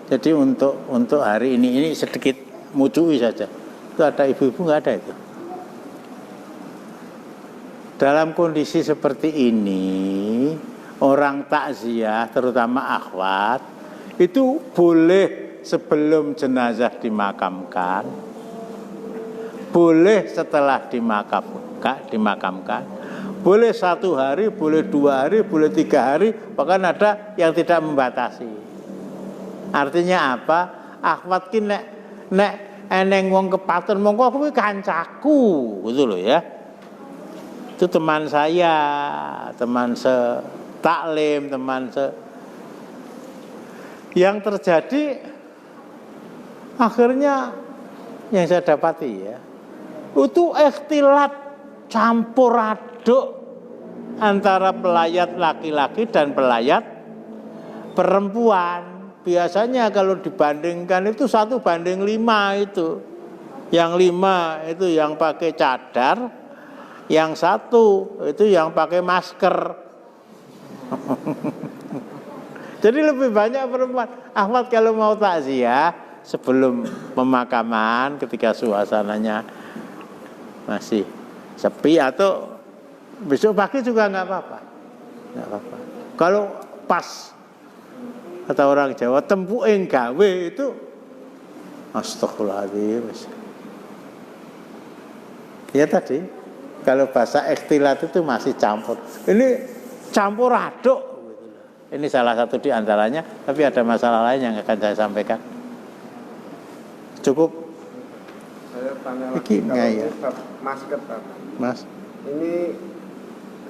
Jadi untuk hari ini sedikit mucui saja. Itu ada ibu-ibu, nggak ada itu. Dalam kondisi seperti ini, orang takziah, terutama akhwat, itu boleh sebelum jenazah dimakamkan, boleh setelah dimakamkan, boleh 1 hari, boleh 2 hari, boleh 3 hari, bahkan ada yang tidak membatasi. Artinya apa? Akhwat ki nek eneng wong kepaten mongko kuwi kancaku, gitu loh ya. Itu teman saya, teman setaklim, yang terjadi akhirnya yang saya dapati ya, itu ikhtilat campur aduk antara pelayat laki-laki dan pelayat perempuan. Biasanya kalau dibandingkan itu 1 banding 5 itu. Yang 5 itu yang pakai cadar, yang 1 itu yang pakai masker. Jadi lebih banyak perempuan. Ahmad kalau mau takziah sebelum pemakaman, ketika suasananya masih sepi, atau besok pagi juga nggak apa-apa. Kalau pas kata orang Jawa tempuking gawe itu astagfirullahaladzim. Ya tadi kalau bahasa ikhtilat itu masih campur. Ini campur aduk. Ini salah satu di antaranya, tapi ada masalah lain yang akan saya sampaikan. Cukup. Saya tanya lagi kalau bab masker, Pak. Mas. Ini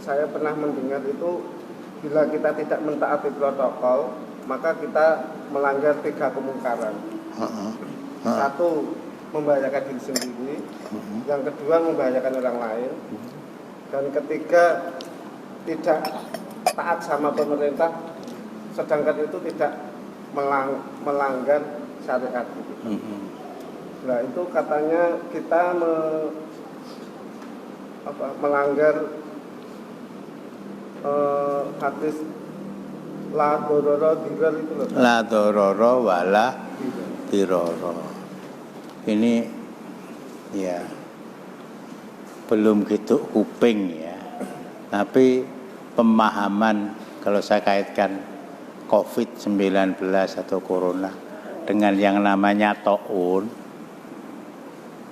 saya pernah mendengar itu bila kita tidak mentaati protokol, maka kita melanggar 3 kemungkaran. 1, membahayakan diri sendiri. Yang kedua, membahayakan orang lain. Dan ketiga, tidak taat sama pemerintah, sedangkan itu tidak melanggar syariat. Nah itu katanya kita melanggar hadis la dororo dirar itu loh. La dororo wala diroro. Ini ya belum gitu kuping ya, tapi pemahaman kalau saya kaitkan COVID-19 atau Corona dengan yang namanya ta'un,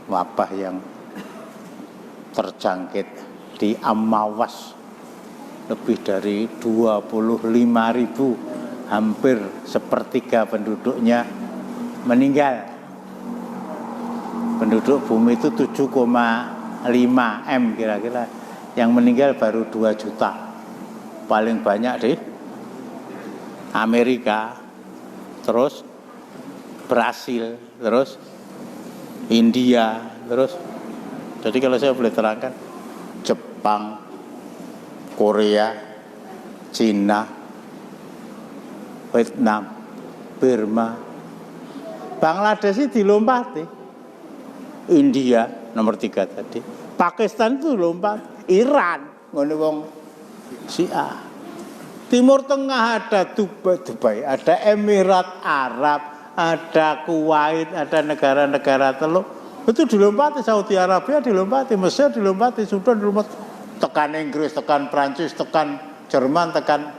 wabah yang terjangkit di Amawas lebih dari 25.000, hampir 1/3 penduduknya meninggal. Penduduk bumi itu 7,5 M kira-kira, yang meninggal baru 2 juta. Paling banyak di Amerika, terus Brasil, terus India, terus. Jadi kalau saya boleh terangkan, Jepang, Korea, Cina, Vietnam, Burma, Bangladesh itu dilompati. India nomor 3 tadi, Pakistan itu lompat, Iran ngono wong Syiah. Timur Tengah ada Dubai, ada Emirat Arab, ada Kuwait, ada negara-negara teluk itu dilompati. Saudi Arabia dilompati, Mesir dilompati, Sudan dilompati, tekan Inggris, tekan Prancis, tekan Jerman, tekan.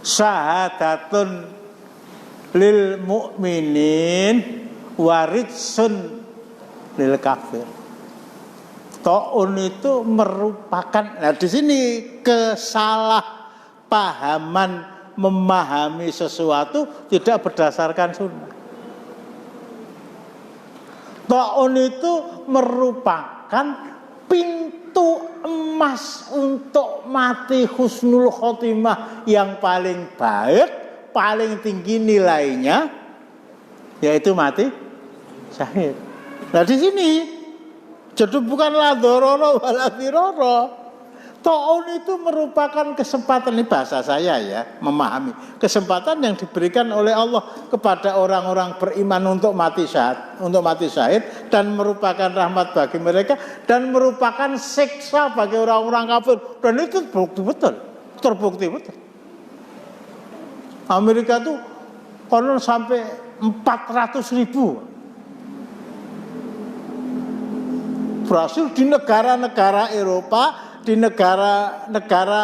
Syahadatun lil mu'minin waridsun lil kafir. Ta'un itu merupakan, nah di sini kesalahpahaman memahami sesuatu tidak berdasarkan sunnah. Ta'un itu merupakan pintu emas untuk mati husnul khotimah yang paling baik, paling tinggi nilainya, yaitu mati syahid. Nah di sini jadi bukan la dororo wala diroro. Ta'un itu merupakan kesempatan, ini bahasa saya ya, memahami kesempatan yang diberikan oleh Allah kepada orang-orang beriman untuk mati syahid, dan merupakan rahmat bagi mereka dan merupakan siksa bagi orang-orang kafir. Dan itu terbukti betul. Amerika tuh konon sampai 400.000. Berhasil di negara-negara Eropa, di negara-negara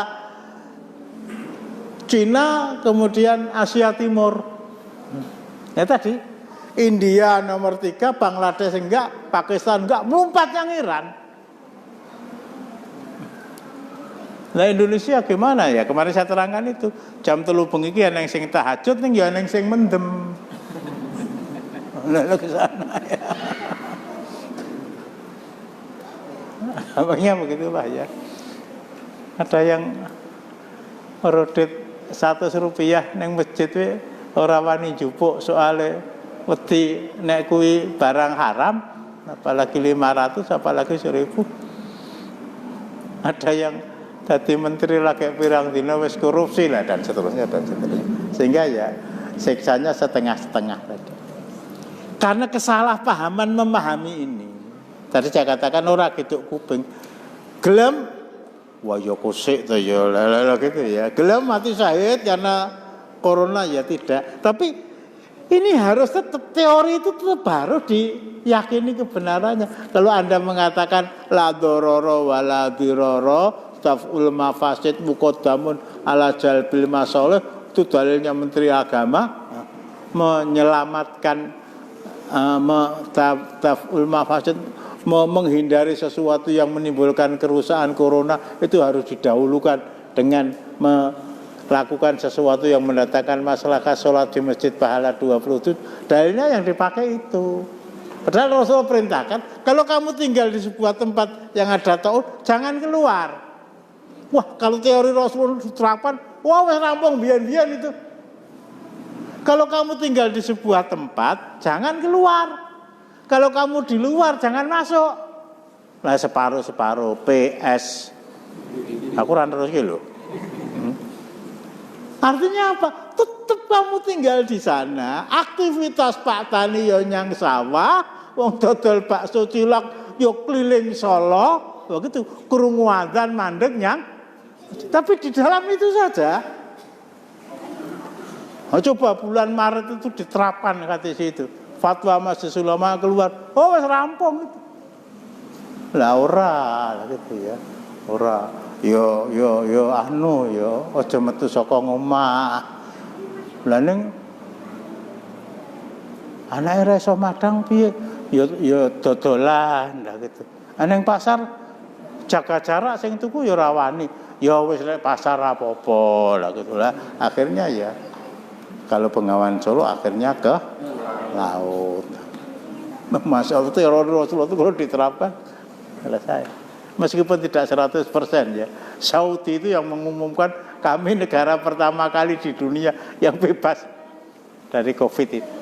Cina, kemudian Asia Timur. Ya tadi, India nomor 3, Bangladesh enggak, Pakistan enggak, melompat yang Iran. Nah Indonesia gimana ya? Kemarin saya terangkan itu, jam 3 bengi iki ana sing tahajud ning ya ana sing mendem. Lah ke sana ya. Abangnya begitulah ya. Ada yang rodit 100 rupiah neng masjid we ora wani jupuk soale wedi nek kuwi barang haram, apalagi 500 apalagi 1000. Ada yang dadi menteri lagi pirang dina wis korupsi lah dan seterusnya. Sehingga ya siksanya setengah-setengah tadi. Karena kesalahpahaman memahami ini. Tadi saya katakan ora gitu kuping. Gelem wah ya kusik to ya gitu ya. Gelem mati syahid karena corona ya tidak. Tapi ini harus tetap teori itu tetap harus diyakini kebenarannya. Kalau Anda mengatakan la dororo wala diroro taf'ul mafasid muqaddamun ala jalbil masalih, itu dalilnya Menteri Agama menyelamatkan taf'ul mafasid, menghindari sesuatu yang menimbulkan kerusakan corona itu harus didahulukan dengan melakukan sesuatu yang mendatangkan maslahat. Sholat di masjid pahala 20 itu dalilnya yang dipakai itu. Padahal Rasul perintahkan kalau kamu tinggal di sebuah tempat yang ada taut, jangan keluar. Wah, kalau teori Rasul diterapkan, wah wes rampung bian-bian itu. Kalau kamu tinggal di sebuah tempat, jangan keluar. Kalau kamu di luar, jangan masuk. Lah separuh-separuh PS. Aku ora terus iki lho. Artinya apa? Tetap kamu tinggal di sana, aktivitas Pak Tani yo nyang sawah, wong dodol bakso cilok yo keliling Solo, begitu krungu adzan mandeg nyang. Tapi di dalam itu saja. Oh, coba bulan Maret itu diterapkan kata situ. Fatwa Majelis Ulama keluar. Oh, wis rampung itu. Lah ora gitu ya. Ora. Yo anu yo aja metu saka omah. Lah ning anake ra iso madang piye? Yo dodolan lah gitu. Ning pasar jaga jarak sing tuku yo ora wani. Ya wis lek pasar apa-apa lah gitu lah. Akhirnya ya kalau Bengawan Solo akhirnya ke laut. Masya Allah itu ya Rasulullah itu kalau diterapkan selesai. Meskipun tidak 100% ya. Saudi itu yang mengumumkan kami negara pertama kali di dunia yang bebas dari COVID itu.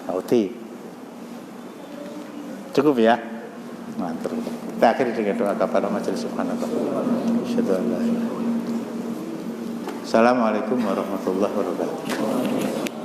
Saudi. Cukup ya. Mantap. Kita akhiri dengan doa kepada majelis subhanallah. Assalamualaikum warahmatullahi wabarakatuh.